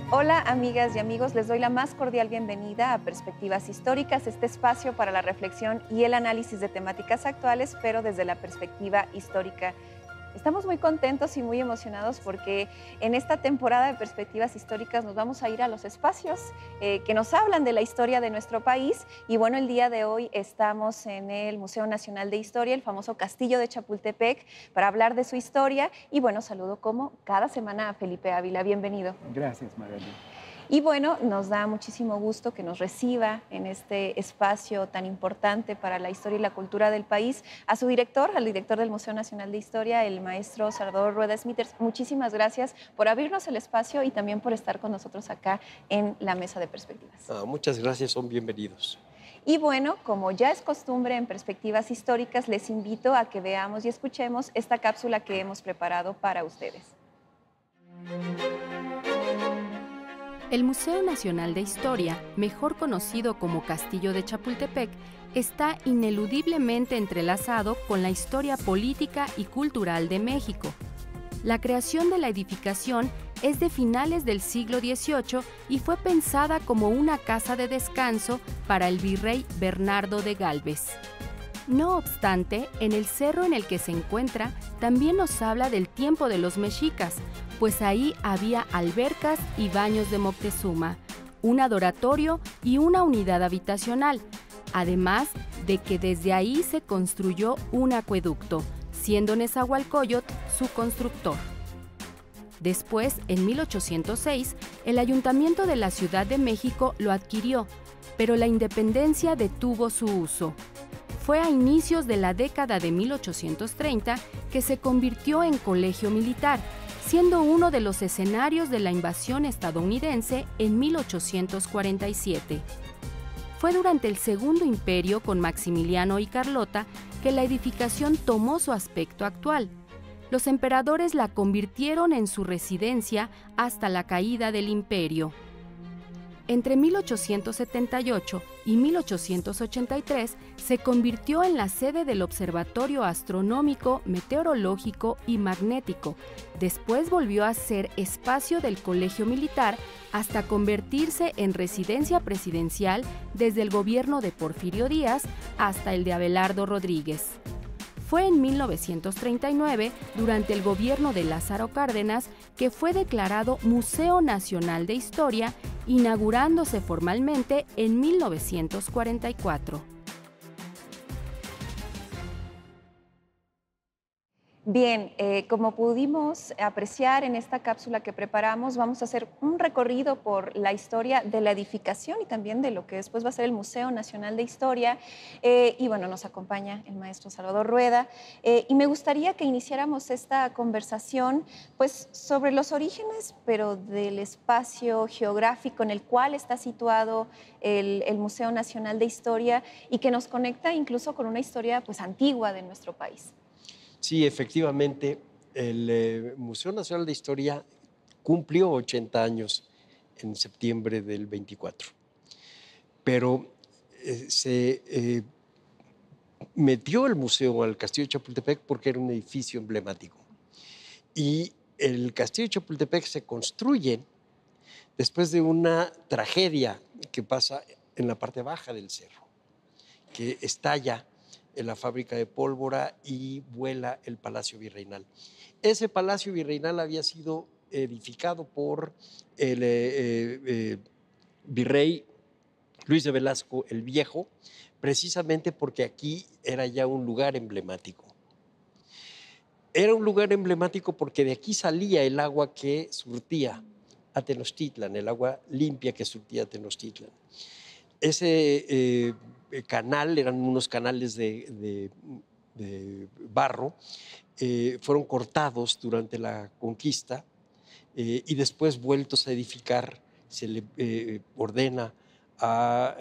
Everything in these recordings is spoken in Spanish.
Hola amigas y amigos, les doy la más cordial bienvenida a Perspectivas Históricas, este espacio para la reflexión y el análisis de temáticas actuales, pero desde la perspectiva histórica. Estamos muy contentos y muy emocionados porque en esta temporada de Perspectivas Históricas nos vamos a ir a los espacios que nos hablan de la historia de nuestro país. Y bueno, el día de hoy estamos en el Museo Nacional de Historia, el famoso Castillo de Chapultepec, para hablar de su historia. Y bueno, saludo como cada semana a Felipe Ávila. Bienvenido. Gracias, Magali. Y bueno, nos da muchísimo gusto que nos reciba en este espacio tan importante para la historia y la cultura del país a su director, al director del Museo Nacional de Historia, el maestro Salvador Rueda Smithers. Muchísimas gracias por abrirnos el espacio y también por estar con nosotros acá en la mesa de perspectivas. Muchas gracias, son bienvenidos. Y bueno, como ya es costumbre en Perspectivas Históricas, les invito a que veamos y escuchemos esta cápsula que hemos preparado para ustedes. El Museo Nacional de Historia, mejor conocido como Castillo de Chapultepec, está ineludiblemente entrelazado con la historia política y cultural de México. La creación de la edificación es de finales del siglo XVIII y fue pensada como una casa de descanso para el virrey Bernardo de Gálvez. No obstante, en el cerro en el que se encuentra también nos habla del tiempo de los mexicas, pues ahí había albercas y baños de Moctezuma, un adoratorio y una unidad habitacional, además de que desde ahí se construyó un acueducto, siendo Nezahualcóyotl su constructor. Después, en 1806, el Ayuntamiento de la Ciudad de México lo adquirió, pero la independencia detuvo su uso. Fue a inicios de la década de 1830 que se convirtió en colegio militar, siendo uno de los escenarios de la invasión estadounidense en 1847. Fue durante el Segundo Imperio con Maximiliano y Carlota que la edificación tomó su aspecto actual. Los emperadores la convirtieron en su residencia hasta la caída del imperio. Entre 1878 y 1883 se convirtió en la sede del Observatorio Astronómico, Meteorológico y Magnético. Después volvió a ser espacio del Colegio Militar hasta convertirse en residencia presidencial desde el gobierno de Porfirio Díaz hasta el de Abelardo Rodríguez. Fue en 1939, durante el gobierno de Lázaro Cárdenas, que fue declarado Museo Nacional de Historia, inaugurándose formalmente en 1944. Bien, como pudimos apreciar en esta cápsula que preparamos, vamos a hacer un recorrido por la historia de la edificación y también de lo que después va a ser el Museo Nacional de Historia. Y bueno, nos acompaña el maestro Salvador Rueda. Y me gustaría que iniciáramos esta conversación pues, sobre los orígenes, pero del espacio geográfico en el cual está situado el Museo Nacional de Historia y que nos conecta incluso con una historia pues, antigua de nuestro país. Sí, efectivamente, el Museo Nacional de Historia cumplió 80 años en septiembre del 24, pero se metió el museo al Castillo de Chapultepec porque era un edificio emblemático. Y el Castillo de Chapultepec se construye después de una tragedia que pasa en la parte baja del cerro, que estalla en la fábrica de pólvora y vuela el Palacio Virreinal. Ese Palacio Virreinal había sido edificado por el virrey Luis de Velasco el Viejo, precisamente porque aquí era ya un lugar emblemático. Era un lugar emblemático porque de aquí salía el agua que surtía a Tenochtitlan, el agua limpia que surtía a Tenochtitlan. Ese canal, eran unos canales de barro, fueron cortados durante la conquista y después vueltos a edificar. Se le ordena a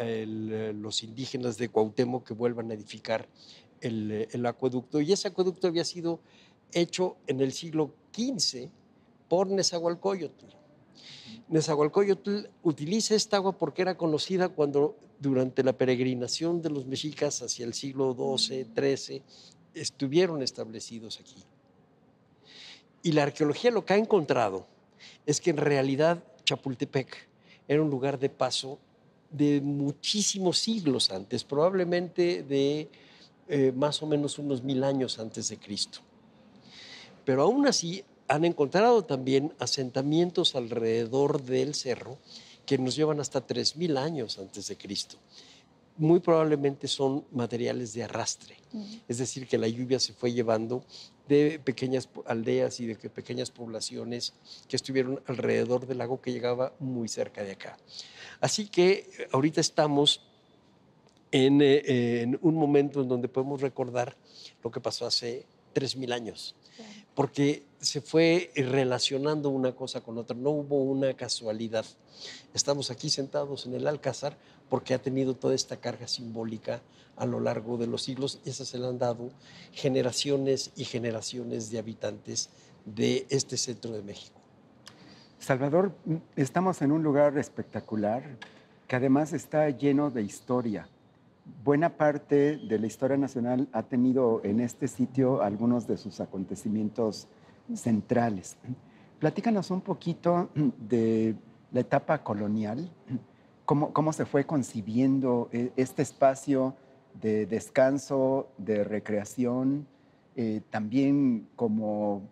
los indígenas de Cuauhtémoc que vuelvan a edificar el acueducto. Y ese acueducto había sido hecho en el siglo XV por Nezahualcóyotl. Nezahualcóyotl utiliza esta agua porque era conocida cuando durante la peregrinación de los mexicas hacia el siglo XII, XIII, estuvieron establecidos aquí. Y la arqueología lo que ha encontrado es que en realidad Chapultepec era un lugar de paso de muchísimos siglos antes, probablemente de más o menos unos 1000 años antes de Cristo. Pero aún así han encontrado también asentamientos alrededor del cerro que nos llevan hasta 3000 años antes de Cristo. Muy probablemente son materiales de arrastre, es decir, que la lluvia se fue llevando de pequeñas aldeas y de pequeñas poblaciones que estuvieron alrededor del lago que llegaba muy cerca de acá. Así que ahorita estamos en un momento en donde podemos recordar lo que pasó hace 3000 años, porque se fue relacionando una cosa con otra, no hubo una casualidad. Estamos aquí sentados en el Alcázar porque ha tenido toda esta carga simbólica a lo largo de los siglos y esas se le han dado generaciones y generaciones de habitantes de este centro de México. Salvador, estamos en un lugar espectacular que además está lleno de historia. Buena parte de la historia nacional ha tenido en este sitio algunos de sus acontecimientos centrales. Platícanos un poquito de la etapa colonial, cómo se fue concibiendo este espacio de descanso, de recreación, también como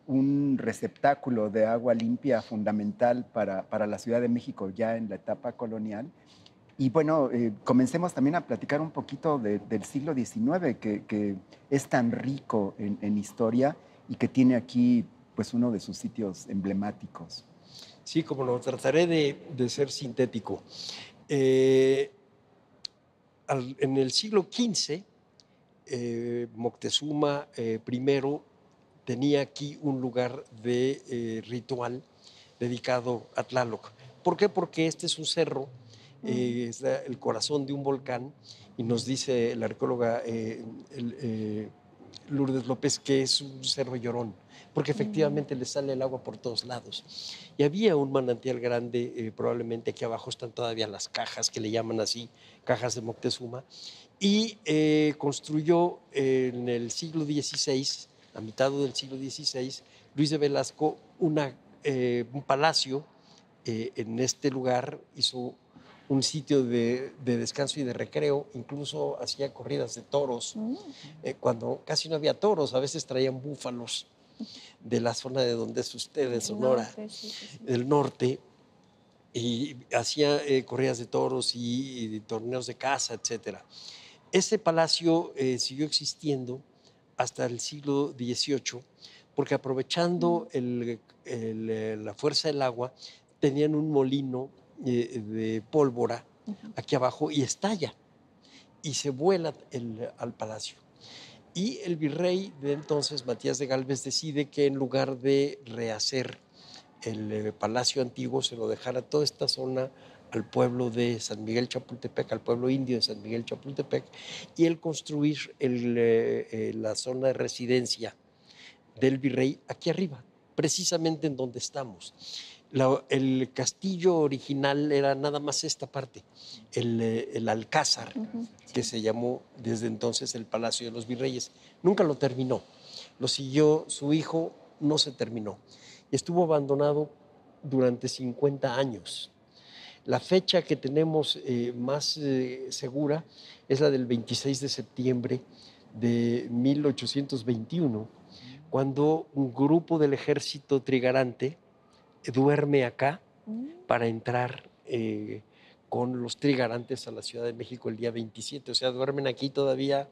un receptáculo de agua limpia fundamental para la Ciudad de México ya en la etapa colonial. Y bueno, comencemos también a platicar un poquito del siglo XIX, que es tan rico en historia y que tiene aquí pues, uno de sus sitios emblemáticos. Sí, como no, trataré de ser sintético. En el siglo XV, Moctezuma I tenía aquí un lugar de ritual dedicado a Tlaloc. ¿Por qué? Porque este es un cerro, es el corazón de un volcán, y nos dice la arqueóloga Lourdes López que es un cerro llorón, porque efectivamente le sale el agua por todos lados. Y había un manantial grande, probablemente aquí abajo están todavía las cajas, que le llaman así, cajas de Moctezuma, y construyó en el siglo XVI, a mitad del siglo XVI, Luis de Velasco un palacio en este lugar, hizo un sitio de descanso y de recreo, incluso hacía corridas de toros, cuando casi no había toros, a veces traían búfalos de la zona de donde es usted, de Sonora, del norte, y hacía corridas de toros y torneos de caza, etc. Ese palacio siguió existiendo hasta el siglo XVIII, porque aprovechando la fuerza del agua, tenían un molino de pólvora aquí abajo y estalla y se vuela al palacio. Y el virrey de entonces, Matías de Gálvez, decide que en lugar de rehacer el palacio antiguo, se lo dejara toda esta zona al pueblo de San Miguel Chapultepec, al pueblo indio de San Miguel Chapultepec, y él construir la zona de residencia del virrey aquí arriba, precisamente en donde estamos. El castillo original era nada más esta parte, el Alcázar, que se llamó desde entonces el Palacio de los Virreyes. Nunca lo terminó, lo siguió su hijo, no se terminó. Y estuvo abandonado durante 50 años. La fecha que tenemos más segura es la del 26 de septiembre de 1821, cuando un grupo del ejército trigarante duerme acá para entrar con los trigarantes a la Ciudad de México el día 27. O sea, duermen aquí todavía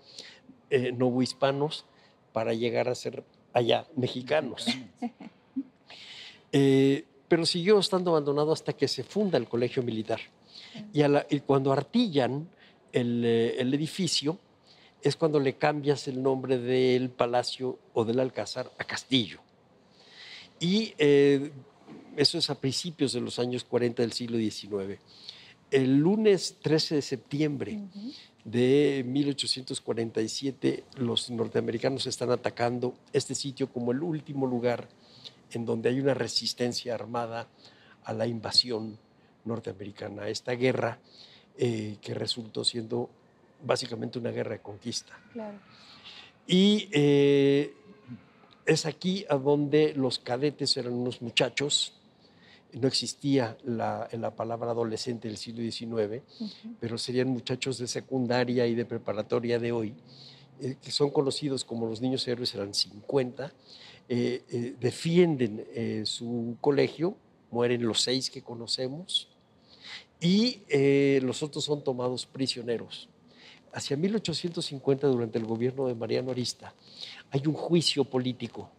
novohispanos para llegar a ser allá mexicanos. Pero siguió estando abandonado hasta que se funda el Colegio Militar. Y cuando artillan el edificio, es cuando le cambias el nombre del palacio o del alcázar a castillo. Y eso es a principios de los años 40 del siglo XIX. El lunes 13 de septiembre de 1847, los norteamericanos están atacando este sitio como el último lugar en donde hay una resistencia armada a la invasión norteamericana, a esta guerra que resultó siendo básicamente una guerra de conquista. Claro. Y es aquí a donde los cadetes eran unos muchachos. No existía la palabra adolescente del siglo XIX, pero serían muchachos de secundaria y de preparatoria de hoy, que son conocidos como los niños héroes, eran 50, defienden su colegio, mueren los 6 que conocemos, y los otros son tomados prisioneros. Hacia 1850, durante el gobierno de Mariano Arista, hay un juicio político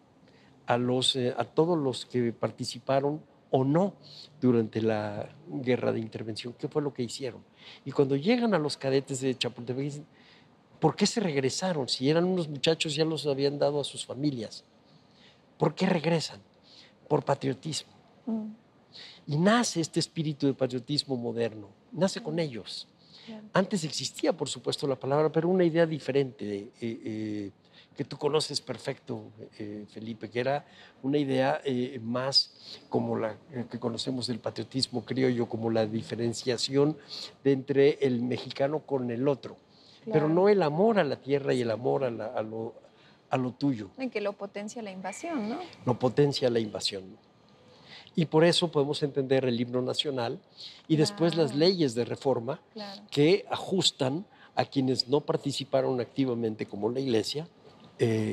a todos los que participaron o no durante la guerra de intervención. ¿Qué fue lo que hicieron? Y cuando llegan a los cadetes de Chapultepec, dicen, ¿por qué se regresaron? Si eran unos muchachos, ya los habían dado a sus familias. ¿Por qué regresan? Por patriotismo. Y nace este espíritu de patriotismo moderno, nace con ellos. Antes existía, por supuesto, la palabra, pero una idea diferente, que tú conoces perfecto, Felipe, que era una idea más como la que conocemos del patriotismo criollo, como la diferenciación entre el mexicano con el otro, pero no el amor a la tierra y el amor a lo tuyo. En que lo potencia la invasión, ¿no? Lo potencia la invasión. Y por eso podemos entender el himno nacional y después las leyes de reforma que ajustan a quienes no participaron activamente, como la Iglesia,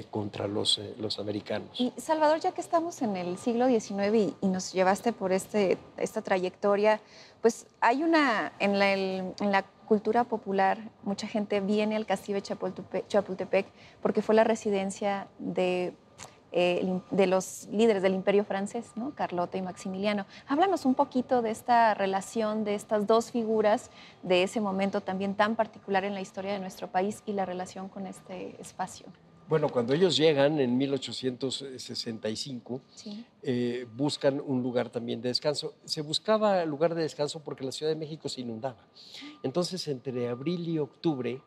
contra los americanos. Y Salvador, ya que estamos en el siglo XIX y nos llevaste por esta trayectoria, pues hay en la cultura popular, mucha gente viene al castillo de Chapultepec porque fue la residencia de los líderes del Imperio francés, ¿no? Carlota y Maximiliano. Háblanos un poquito de esta relación de estas dos figuras, de ese momento también tan particular en la historia de nuestro país y la relación con este espacio. Bueno, cuando ellos llegan en 1865, buscan un lugar también de descanso. Se buscaba lugar de descanso porque la Ciudad de México se inundaba. Entonces, entre abril y octubre,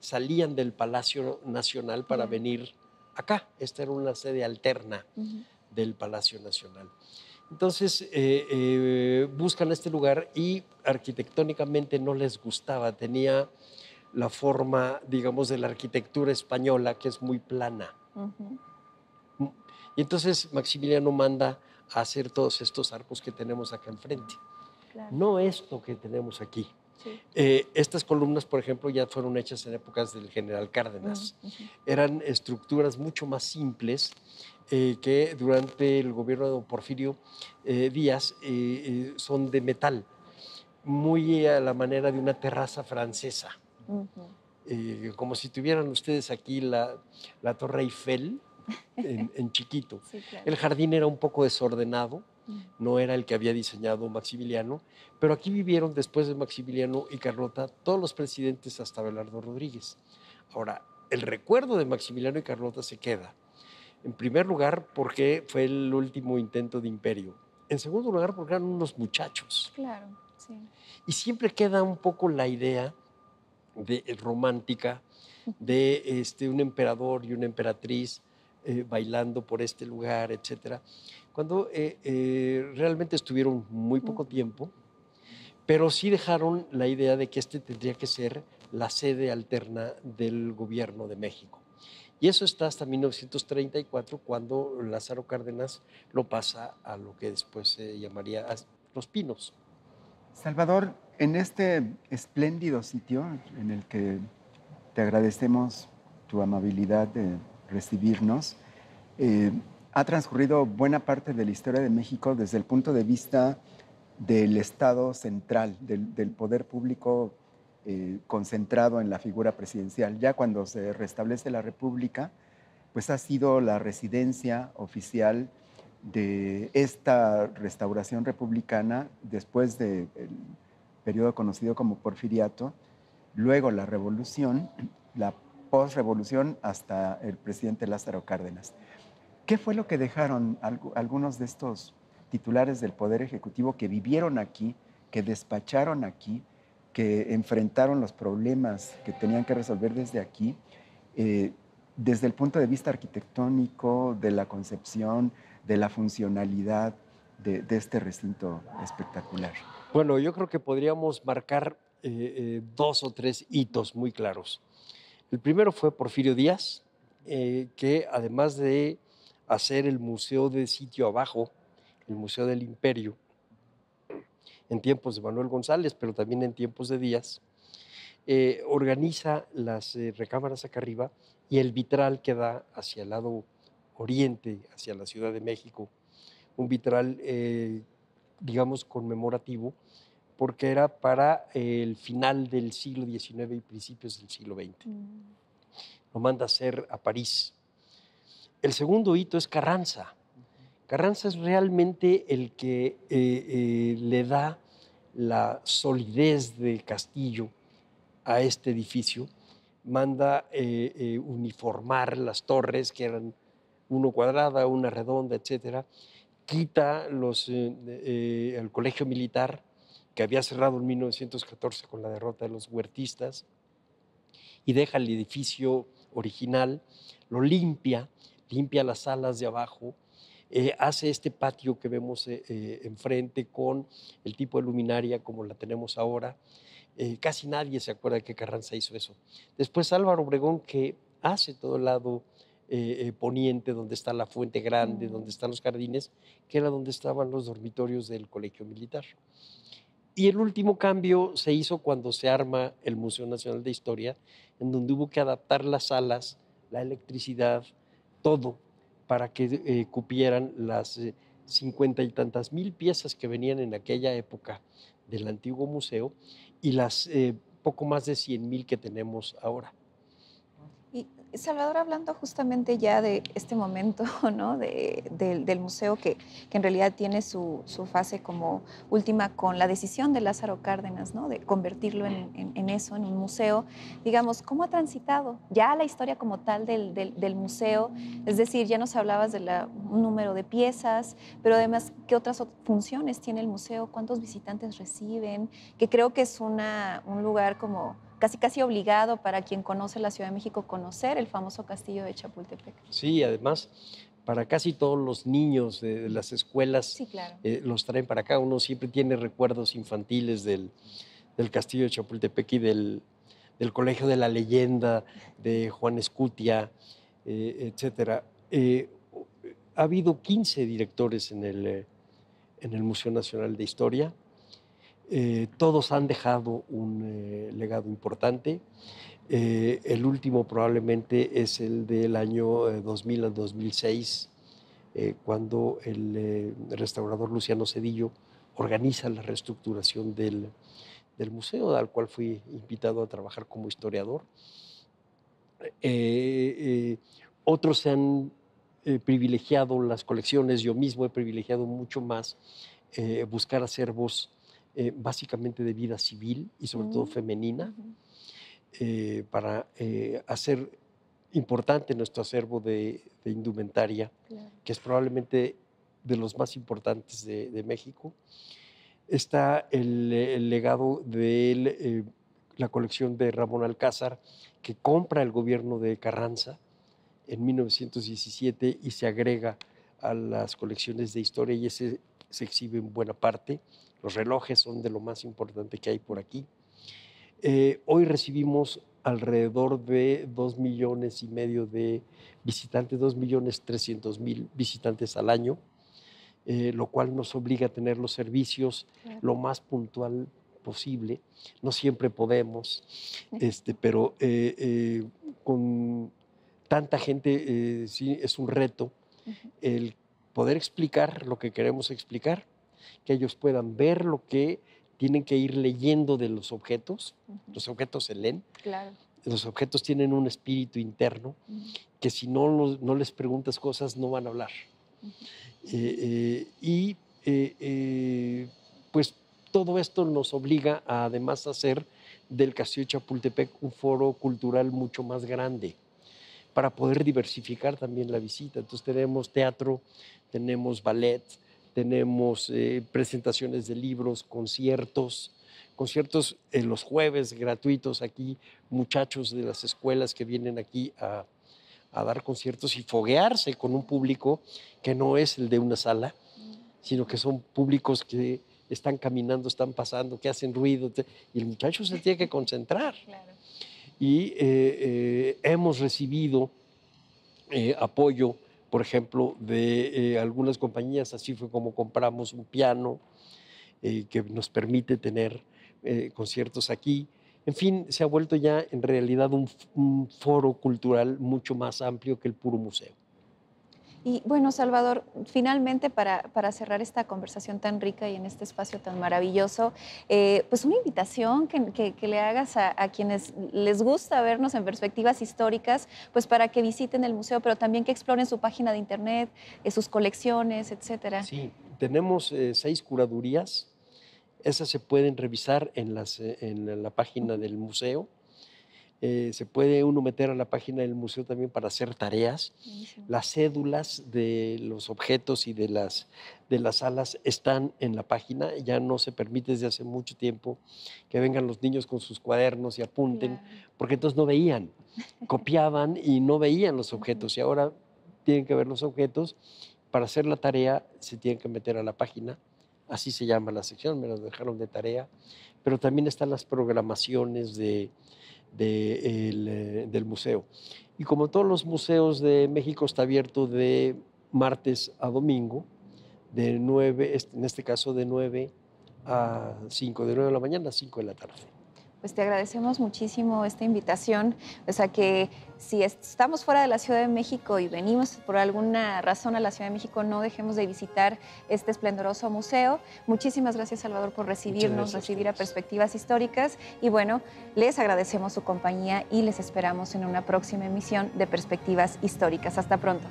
salían del Palacio Nacional para venir acá. Esta era una sede alterna del Palacio Nacional. Entonces, buscan este lugar y arquitectónicamente no les gustaba. Tenía la forma, digamos, de la arquitectura española, que es muy plana. Y entonces Maximiliano manda a hacer todos estos arcos que tenemos acá enfrente. No esto que tenemos aquí. Estas columnas, por ejemplo, ya fueron hechas en épocas del general Cárdenas. Eran estructuras mucho más simples que durante el gobierno de don Porfirio Díaz son de metal, muy a la manera de una terraza francesa. Como si tuvieran ustedes aquí la Torre Eiffel en chiquito. El jardín era un poco desordenado, no era el que había diseñado Maximiliano, pero aquí vivieron después de Maximiliano y Carlota todos los presidentes hasta Abelardo Rodríguez. Ahora, el recuerdo de Maximiliano y Carlota se queda, en primer lugar, porque fue el último intento de imperio. En segundo lugar, porque eran unos muchachos. Claro, sí. Y siempre queda un poco la idea romántica de un emperador y una emperatriz bailando por este lugar, etcétera, cuando realmente estuvieron muy poco tiempo, pero sí dejaron la idea de que tendría que ser la sede alterna del gobierno de México. Y eso está hasta 1934, cuando Lázaro Cárdenas lo pasa a lo que después se llamaría Los Pinos. Salvador, en este espléndido sitio en el que te agradecemos tu amabilidad de recibirnos, ha transcurrido buena parte de la historia de México desde el punto de vista del Estado central, del poder público concentrado en la figura presidencial. Ya cuando se restablece la República, pues ha sido la residencia oficial de esta restauración republicana después del periodo conocido como Porfiriato, luego la revolución, la posrevolución hasta el presidente Lázaro Cárdenas. ¿Qué fue lo que dejaron algunos de estos titulares del Poder Ejecutivo que vivieron aquí, que despacharon aquí, que enfrentaron los problemas que tenían que resolver desde aquí, desde el punto de vista arquitectónico, de la concepción, de la funcionalidad de este recinto espectacular? Bueno, yo creo que podríamos marcar 2 o 3 hitos muy claros. El primero fue Porfirio Díaz, que además de hacer el museo de sitio abajo, el Museo del Imperio, en tiempos de Manuel González, pero también en tiempos de Díaz, organiza las recámaras acá arriba y el vitral que da hacia el lado oriente, hacia la Ciudad de México, un vitral, digamos, conmemorativo, porque era para el final del siglo XIX y principios del siglo XX. Lo manda a hacer a París. El segundo hito es Carranza. Carranza es realmente el que le da la solidez de Castillo a este edificio. Manda uniformar las torres, que eran uno cuadrada, una redonda, etcétera. Quita el colegio militar, que había cerrado en 1914 con la derrota de los huertistas, y deja el edificio original, lo limpia las salas de abajo, hace este patio que vemos enfrente con el tipo de luminaria como la tenemos ahora. Casi nadie se acuerda que Carranza hizo eso. Después Álvaro Obregón, que hace todo el lado poniente, donde está la Fuente Grande, donde están los jardines, que era donde estaban los dormitorios del Colegio Militar. Y el último cambio se hizo cuando se arma el Museo Nacional de Historia, en donde hubo que adaptar las salas, la electricidad, todo, para que cupieran las 50 y tantas mil piezas que venían en aquella época del antiguo museo y las poco más de 100,000 que tenemos ahora. Y Salvador, hablando justamente ya de este momento, ¿no? del museo que en realidad tiene su fase como última con la decisión de Lázaro Cárdenas, ¿no? De convertirlo en eso, en un museo. Digamos, ¿cómo ha transitado ya la historia como tal del museo? Es decir, ya nos hablabas de un número de piezas, pero además, ¿qué otras funciones tiene el museo? ¿Cuántos visitantes reciben? Que creo que es un lugar como casi obligado para quien conoce la Ciudad de México conocer el famoso castillo de Chapultepec. Sí, además, para casi todos los niños de las escuelas, sí, claro. Los traen para acá. Uno siempre tiene recuerdos infantiles del castillo de Chapultepec y del Colegio de la Leyenda, de Juan Escutia, etcétera. Ha habido 15 directores en el Museo Nacional de Historia. Todos han dejado un legado importante. El último probablemente es el del año 2000 al 2006, cuando el restaurador Luciano Cedillo organiza la reestructuración del museo, al cual fui invitado a trabajar como historiador. Otros se han privilegiado las colecciones, yo mismo he privilegiado mucho más buscar acervos básicamente de vida civil y sobre todo femenina, para hacer importante nuestro acervo de indumentaria, claro, que es probablemente de los más importantes de México. Está el legado de la colección de Ramón Alcázar, que compra el gobierno de Carranza en 1917 y se agrega a las colecciones de historia, y ese se exhibe en buena parte. Los relojes son de lo más importante que hay por aquí. Hoy recibimos alrededor de 2,5 millones de visitantes, 2,300,000 visitantes al año, lo cual nos obliga a tener los servicios lo más puntual posible. No siempre podemos, pero con tanta gente sí es un reto el poder explicar lo que queremos explicar, que ellos puedan ver lo que tienen que ir leyendo de los objetos. Los objetos se leen. Claro. Los objetos tienen un espíritu interno que si no les preguntas cosas no van a hablar. Pues todo esto nos obliga a además hacer del Castillo de Chapultepec un foro cultural mucho más grande para poder diversificar también la visita. Entonces tenemos teatro, tenemos ballet, tenemos presentaciones de libros, conciertos los jueves gratuitos aquí, muchachos de las escuelas que vienen aquí a dar conciertos y foguearse con un público que no es el de una sala, sino que son públicos que están caminando, están pasando, que hacen ruido, y el muchacho se tiene que concentrar. Claro. Y hemos recibido apoyo, por ejemplo, de algunas compañías, así fue como compramos un piano que nos permite tener conciertos aquí. En fin, se ha vuelto ya en realidad un foro cultural mucho más amplio que el puro museo. Y bueno, Salvador, finalmente para cerrar esta conversación tan rica y en este espacio tan maravilloso, pues una invitación que le hagas a quienes les gusta vernos en perspectivas históricas, pues para que visiten el museo, pero también que exploren su página de internet, sus colecciones, etcétera. Sí, tenemos 6 curadurías. Esas se pueden revisar en la página del museo. Se puede uno meter a la página del museo también para hacer tareas. Buenísimo. Las cédulas de los objetos y de las salas están en la página. Ya no se permite desde hace mucho tiempo que vengan los niños con sus cuadernos y apunten, Claro. porque entonces no veían, copiaban y no veían los objetos. Y ahora tienen que ver los objetos. Para hacer la tarea se tienen que meter a la página. Así se llama la sección, me lo dejaron de tarea. Pero también están las programaciones del museo. Y como todos los museos de México, está abierto de martes a domingo, de 9, en este caso de 9 a 5, de 9 de la mañana a 5 de la tarde. Pues te agradecemos muchísimo esta invitación, o sea que si estamos fuera de la Ciudad de México y venimos por alguna razón a la Ciudad de México, no dejemos de visitar este esplendoroso museo. Muchísimas gracias, Salvador, por recibirnos, recibir a Perspectivas Históricas, y bueno, les agradecemos su compañía y les esperamos en una próxima emisión de Perspectivas Históricas. Hasta pronto.